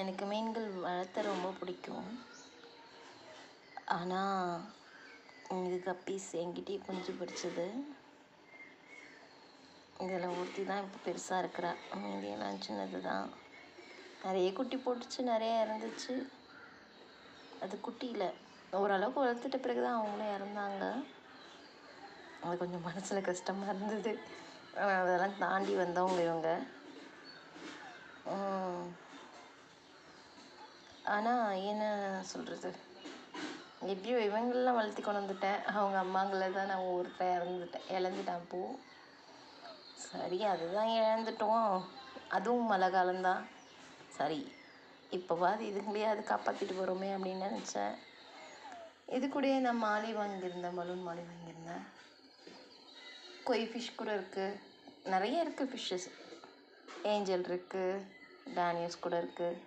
எனக்கு மீன்கள் வளர்த்த ரொம்ப பிடிக்கும். ஆனால் இது கப்பீஸ் என்கிட்டயே குஞ்சு பிடிச்சது. இதில் ஒருத்தி தான் இப்போ பெருசாக இருக்கிறா. மீதியெல்லாம் சின்னது தான். நிறைய குட்டி போட்டுச்சு, நிறைய இறந்துச்சு. அது குட்டியில் ஓரளவுக்கு வளர்த்துட்ட பிறகு தான் அவங்களும் இறந்தாங்க. அது கொஞ்சம் மனசில் கஷ்டமாக இருந்தது. அதெல்லாம் தாண்டி வந்தவங்க இவங்க. ஆனால் என்ன சொல்கிறது, எப்படியோ இவங்களெலாம் வளர்த்தி கொண்டு வந்துட்டேன். அவங்க அம்மாங்களை தான் நான் ஒருத்தர் இழந்துட்டேன் அப்போது. சரி, அதுதான் இழந்துட்டோம், அதுவும் மழை காலம்தான். சரி, இப்போவாது இதுங்களையே அது காப்பாற்றிட்டு வரோமே அப்படின்னு நினச்சேன். இது கூடயே நான் மாலி வாங்கியிருந்தேன், பலூன் மாலி வாங்கியிருந்தேன். கொய் ஃபிஷ் கூட இருக்குது, நிறைய இருக்குது ஃபிஷ்ஷஸ். ஏஞ்சல் இருக்குது, டேனியல்ஸ் கூட இருக்குது.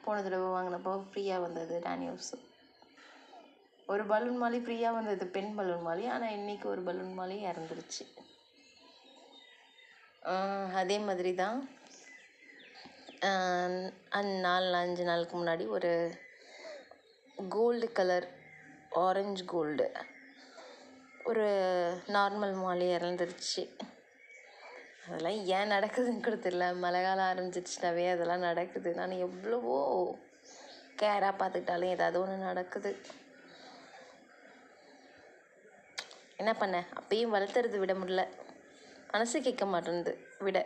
போன தடவை வாங்கினப்போ ஃப்ரீயாக வந்தது டேனியல்ஸ். ஒரு பலூன் மாலி ஃப்ரீயாக வந்தது, பெண் பலூன் மாலி. ஆனால் இன்றைக்கி ஒரு பலூன் மாலி இறந்துருச்சு. அதே மாதிரி தான் 4-5 நாளுக்கு முன்னாடி ஒரு கோல்டு கலர், ஆரஞ்சு கோல்டு ஒரு நார்மல் மாலி இறந்துருச்சு. அதெல்லாம் ஏன் நடக்குதுன்னு கூட தெரியல. மழை காலம் ஆரம்பிச்சிச்சுனாவே அதெல்லாம் நடக்குது. நான் எவ்வளவோ கேராக பார்த்துக்கிட்டாலும் ஏதாவது ஒன்று நடக்குது. என்ன பண்ண, அப்பயும் வளர்த்துறது விட முடியல, மனசு கேட்க மாட்டேன்து விட.